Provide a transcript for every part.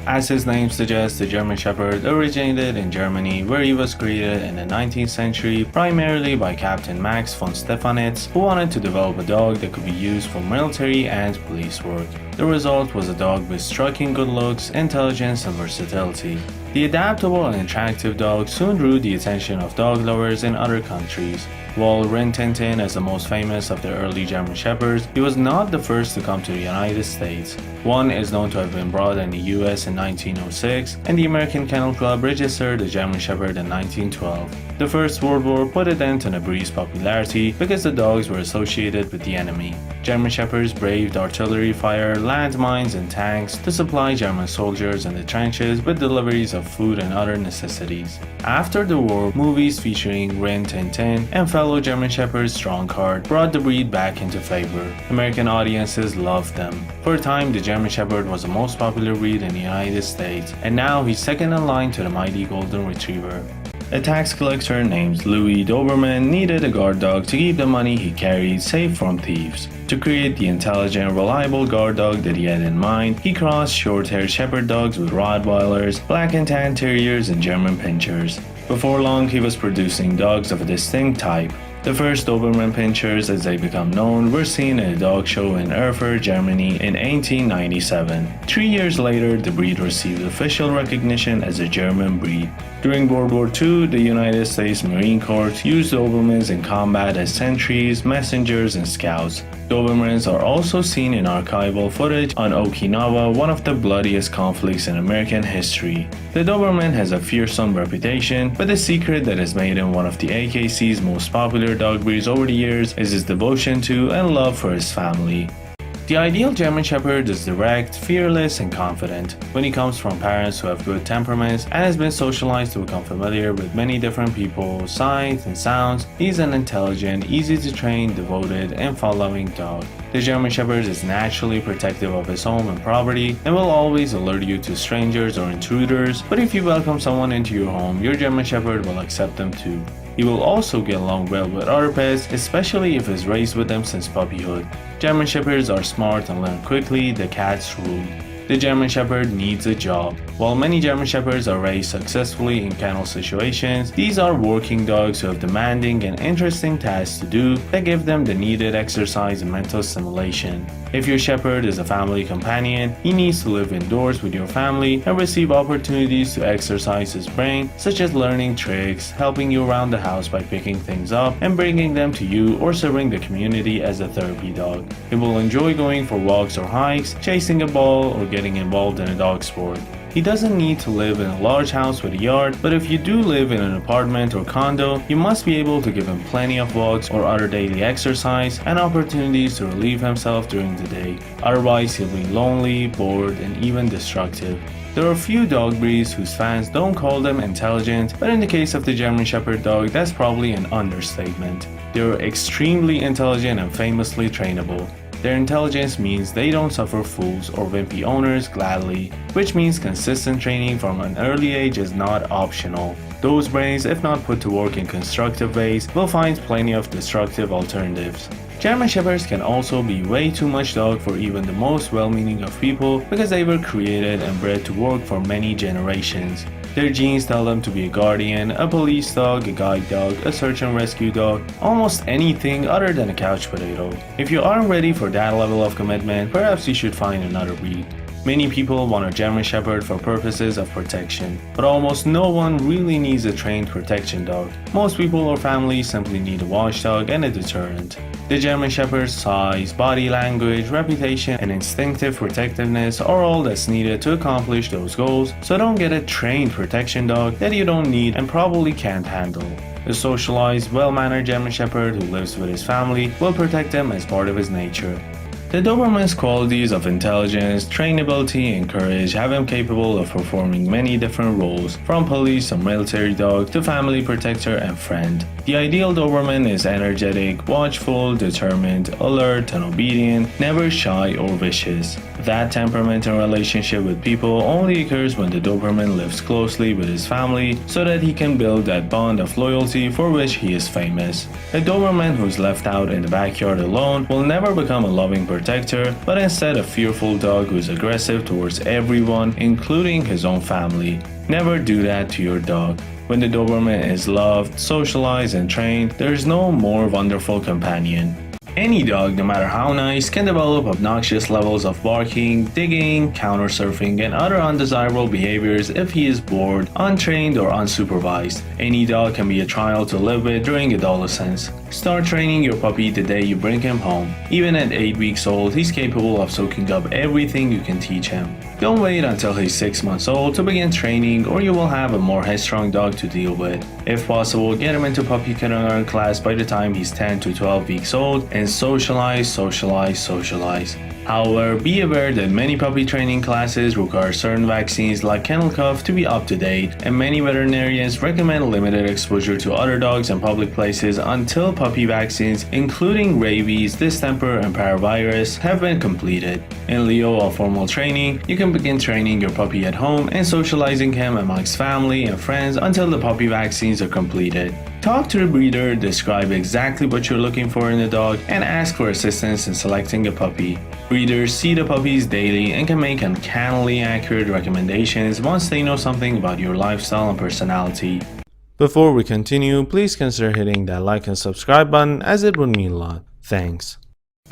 As his name suggests, the German Shepherd originated in Germany, where he was created in the 19th century primarily by Captain Max von Stephanitz, who wanted to develop a dog that could be used for military and police work. The result was a dog with striking good looks, intelligence, and versatility. The adaptable and attractive dog soon drew the attention of dog lovers in other countries. While Rin Tin Tin is the most famous of the early German Shepherds, he was not the first to come to the United States. One is known to have been brought in the US in 1906, and the American Kennel Club registered the German Shepherd in 1912. The First World War put a dent on the breed's popularity because the dogs were associated with the enemy. German Shepherds braved artillery fire, landmines, and tanks to supply German soldiers in the trenches with deliveries of food and other necessities. After the war, movies featuring Rin Tin Tin and fellow German Shepherds Strongheart brought the breed back into favor. American audiences loved them. For a time, the German Shepherd was the most popular breed in the United States, and now he's second in line to the mighty Golden Retriever. A tax collector named Louis Doberman needed a guard dog to keep the money he carried safe from thieves. To create the intelligent, reliable guard dog that he had in mind, he crossed short-haired shepherd dogs with Rottweilers, black and tan terriers, and German Pinschers. Before long, he was producing dogs of a distinct type. The first Doberman Pinschers, as they become known, were seen at a dog show in Erfurt, Germany in 1897. 3 years later, the breed received official recognition as a German breed. During World War II, the United States Marine Corps used Dobermans in combat as sentries, messengers, and scouts. Dobermans are also seen in archival footage on Okinawa, one of the bloodiest conflicts in American history. The Doberman has a fearsome reputation, but the secret that has made him one of the AKC's most popular dog breeds over the years is his devotion to and love for his family. The ideal German Shepherd is direct, fearless, and confident. When he comes from parents who have good temperaments and has been socialized to become familiar with many different people, sights, and sounds, he's an intelligent, easy to train, devoted, and following dog. The German Shepherd is naturally protective of his home and property and will always alert you to strangers or intruders, but if you welcome someone into your home, your German Shepherd will accept them too. He will also get along well with other pets, especially if he's raised with them since puppyhood. German Shepherds are smart and learn quickly, the cats rule. The German Shepherd needs a job. While many German Shepherds are raised successfully in kennel situations, these are working dogs who have demanding and interesting tasks to do that give them the needed exercise and mental stimulation. If your Shepherd is a family companion, he needs to live indoors with your family and receive opportunities to exercise his brain, such as learning tricks, helping you around the house by picking things up, and bringing them to you or serving the community as a therapy dog. He will enjoy going for walks or hikes, chasing a ball, or getting involved in a dog sport. He doesn't need to live in a large house with a yard, but if you do live in an apartment or condo, you must be able to give him plenty of walks or other daily exercise and opportunities to relieve himself during the day. Otherwise, he'll be lonely, bored, and even destructive. There are few dog breeds whose fans don't call them intelligent, but in the case of the German Shepherd dog, that's probably an understatement. They're extremely intelligent and famously trainable. Their intelligence means they don't suffer fools or wimpy owners gladly, which means consistent training from an early age is not optional. Those brains, if not put to work in constructive ways, will find plenty of destructive alternatives. German Shepherds can also be way too much dog for even the most well-meaning of people because they were created and bred to work for many generations. Their genes tell them to be a guardian, a police dog, a guide dog, a search and rescue dog, almost anything other than a couch potato. If you aren't ready for that level of commitment, perhaps you should find another breed. Many people want a German Shepherd for purposes of protection, but almost no one really needs a trained protection dog. Most people or families simply need a watchdog and a deterrent. The German Shepherd's size, body language, reputation, and instinctive protectiveness are all that's needed to accomplish those goals, so don't get a trained protection dog that you don't need and probably can't handle. A socialized, well-mannered German Shepherd who lives with his family will protect them as part of his nature. The Doberman's qualities of intelligence, trainability, and courage have him capable of performing many different roles, from police or military dog to family protector and friend. The ideal Doberman is energetic, watchful, determined, alert, and obedient, never shy or vicious. That temperament and relationship with people only occurs when the Doberman lives closely with his family so that he can build that bond of loyalty for which he is famous. A Doberman who's left out in the backyard alone will never become a loving protector protector, but instead a fearful dog who is aggressive towards everyone, including his own family. Never do that to your dog. When the Doberman is loved, socialized, and trained, there is no more wonderful companion. Any dog, no matter how nice, can develop obnoxious levels of barking, digging, counter-surfing, and other undesirable behaviors if he is bored, untrained, or unsupervised. Any dog can be a trial to live with during adolescence. Start training your puppy the day you bring him home. Even at 8 weeks old, he's capable of soaking up everything you can teach him. Don't wait until he's 6 months old to begin training, or you will have a more headstrong dog to deal with. If possible, get him into puppy kindergarten class by the time he's 10 to 12 weeks old and socialize. However, be aware that many puppy training classes require certain vaccines like kennel cough to be up to date, and many veterinarians recommend limited exposure to other dogs in public places until puppy vaccines, including rabies, distemper, and parvovirus, have been completed. In lieu of formal training, you can begin training your puppy at home and socializing him amongst family and friends until the puppy vaccines are completed. Talk to the breeder, describe exactly what you're looking for in a dog, and ask for assistance in selecting a puppy. Breeders see the puppies daily and can make uncannily accurate recommendations once they know something about your lifestyle and personality. Before we continue, please consider hitting that like and subscribe button, as it would mean a lot. Thanks.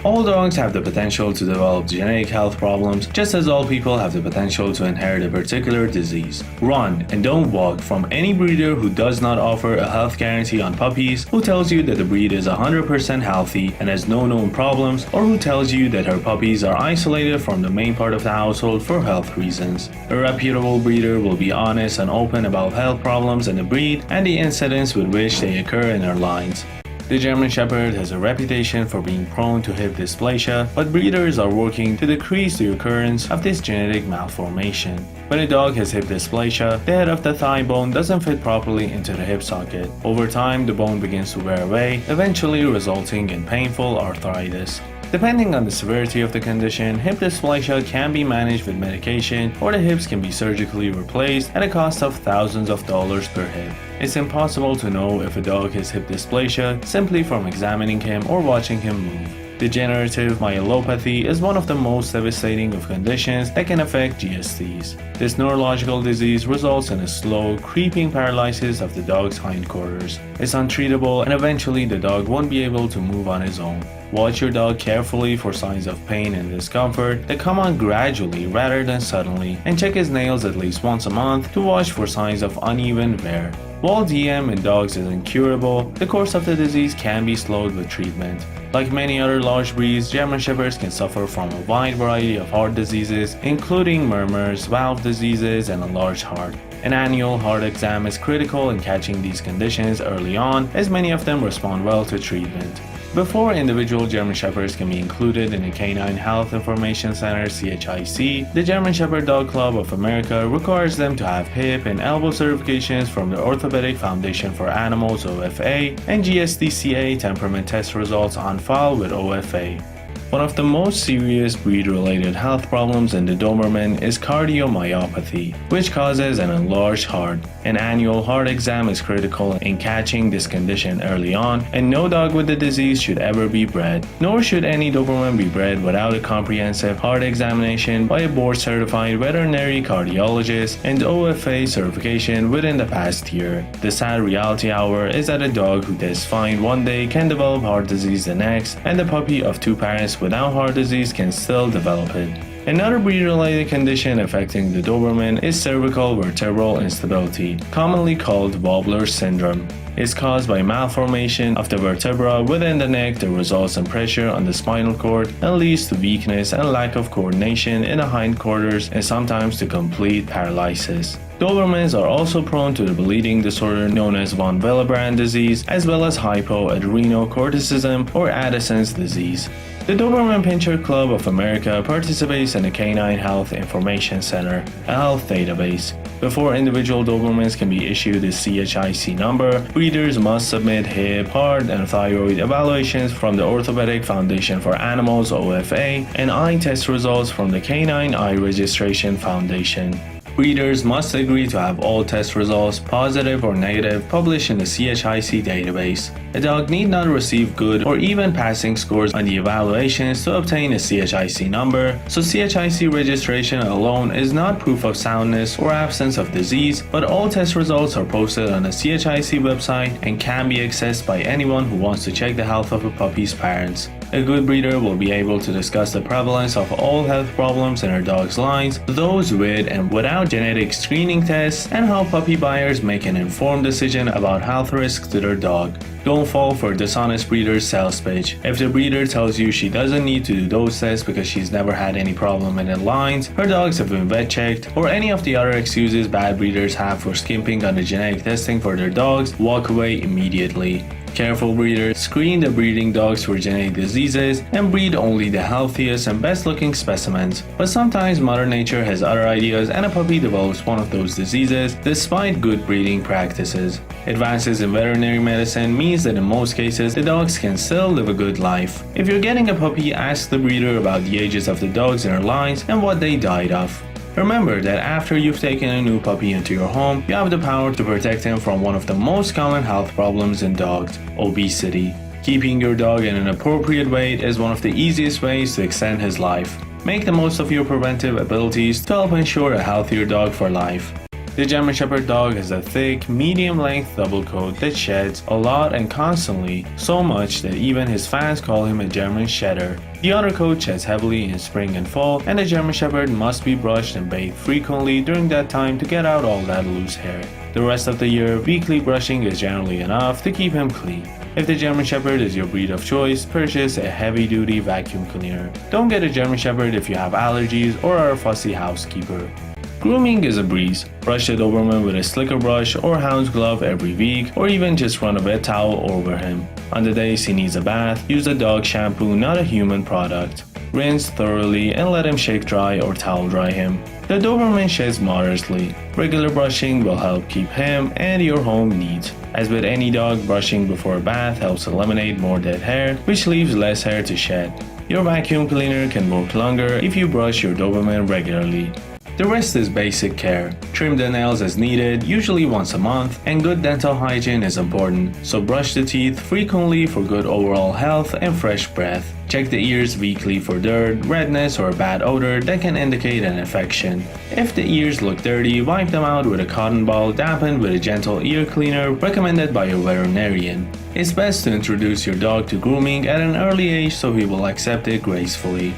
All dogs have the potential to develop genetic health problems, just as all people have the potential to inherit a particular disease. Run and don't walk from any breeder who does not offer a health guarantee on puppies, who tells you that the breed is 100% healthy and has no known problems, or who tells you that her puppies are isolated from the main part of the household for health reasons. A reputable breeder will be honest and open about health problems in the breed and the incidents with which they occur in their lines. The German Shepherd has a reputation for being prone to hip dysplasia, but breeders are working to decrease the occurrence of this genetic malformation. When a dog has hip dysplasia, the head of the thigh bone doesn't fit properly into the hip socket. Over time, the bone begins to wear away, eventually resulting in painful arthritis. Depending on the severity of the condition, hip dysplasia can be managed with medication, or the hips can be surgically replaced at a cost of thousands of dollars per hip. It's impossible to know if a dog has hip dysplasia simply from examining him or watching him move. Degenerative myelopathy is one of the most devastating of conditions that can affect GSDs. This neurological disease results in a slow, creeping paralysis of the dog's hindquarters. It's untreatable, and eventually the dog won't be able to move on his own. Watch your dog carefully for signs of pain and discomfort that come on gradually rather than suddenly, and check his nails at least once a month to watch for signs of uneven wear. While DM in dogs is incurable, the course of the disease can be slowed with treatment. Like many other large breeds, German Shepherds can suffer from a wide variety of heart diseases, including murmurs, valve diseases, and a large heart. An annual heart exam is critical in catching these conditions early on, as many of them respond well to treatment. Before individual German Shepherds can be included in the Canine Health Information Center (CHIC), the German Shepherd Dog Club of America requires them to have hip and elbow certifications from the Orthopedic Foundation for Animals (OFA) and GSDCA temperament test results on file with OFA. One of the most serious breed-related health problems in the Doberman is cardiomyopathy, which causes an enlarged heart. An annual heart exam is critical in catching this condition early on, and no dog with the disease should ever be bred. Nor should any Doberman be bred without a comprehensive heart examination by a board-certified veterinary cardiologist and OFA certification within the past year. The sad reality, however, is that a dog who does fine one day can develop heart disease the next, and the puppy of two parents without heart disease can still develop it. Another breed-related condition affecting the Doberman is cervical vertebral instability, commonly called wobbler syndrome. It's caused by malformation of the vertebra within the neck that results in pressure on the spinal cord and leads to weakness and lack of coordination in the hindquarters and sometimes to complete paralysis. Dobermans are also prone to the bleeding disorder known as von Willebrand disease, as well as hypoadrenocorticism or Addison's disease. The Doberman Pinscher Club of America participates in the Canine Health Information Center, a health database. Before individual Dobermans can be issued a CHIC number, breeders must submit hip, heart, and thyroid evaluations from the Orthopedic Foundation for Animals (OFA) and eye test results from the Canine Eye Registration Foundation. Breeders must agree to have all test results, positive or negative, published in the CHIC database. A dog need not receive good or even passing scores on the evaluations to obtain a CHIC number, so CHIC registration alone is not proof of soundness or absence of disease, but all test results are posted on the CHIC website and can be accessed by anyone who wants to check the health of a puppy's parents. A good breeder will be able to discuss the prevalence of all health problems in her dog's lines, those with and without genetic screening tests, and help puppy buyers make an informed decision about health risks to their dog. Don't fall for a dishonest breeder's sales pitch. If the breeder tells you she doesn't need to do those tests because she's never had any problem in the lines, her dogs have been vet checked, or any of the other excuses bad breeders have for skimping on the genetic testing for their dogs, walk away immediately. Careful breeders screen the breeding dogs for genetic diseases and breed only the healthiest and best looking specimens. But sometimes Mother Nature has other ideas and a puppy develops one of those diseases despite good breeding practices. Advances in veterinary medicine means that in most cases the dogs can still live a good life. If you're getting a puppy, ask the breeder about the ages of the dogs in her lines and what they died of. Remember that after you've taken a new puppy into your home, you have the power to protect him from one of the most common health problems in dogs, obesity. Keeping your dog in an appropriate weight is one of the easiest ways to extend his life. Make the most of your preventive abilities to help ensure a healthier dog for life. The German Shepherd dog has a thick, medium-length double coat that sheds a lot and constantly, so much that even his fans call him a German Shedder. The other coat sheds heavily in spring and fall, and the German Shepherd must be brushed and bathed frequently during that time to get out all that loose hair. The rest of the year, weekly brushing is generally enough to keep him clean. If the German Shepherd is your breed of choice, purchase a heavy-duty vacuum cleaner. Don't get a German Shepherd if you have allergies or are a fussy housekeeper. Grooming is a breeze. Brush the Doberman with a slicker brush or hound's glove every week, or even just run a wet towel over him. On the days he needs a bath, use a dog shampoo, not a human product. Rinse thoroughly and let him shake dry or towel dry him. The Doberman sheds moderately. Regular brushing will help keep him and your home neat. As with any dog, brushing before a bath helps eliminate more dead hair, which leaves less hair to shed. Your vacuum cleaner can work longer if you brush your Doberman regularly. The rest is basic care. Trim the nails as needed, usually once a month, and good dental hygiene is important, so brush the teeth frequently for good overall health and fresh breath. Check the ears weekly for dirt, redness, or a bad odor that can indicate an infection. If the ears look dirty, wipe them out with a cotton ball dampened with a gentle ear cleaner recommended by your veterinarian. It's best to introduce your dog to grooming at an early age so he will accept it gracefully.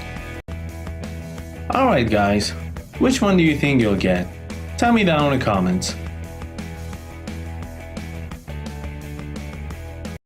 Alright guys, which one do you think you'll get? Tell me down in the comments.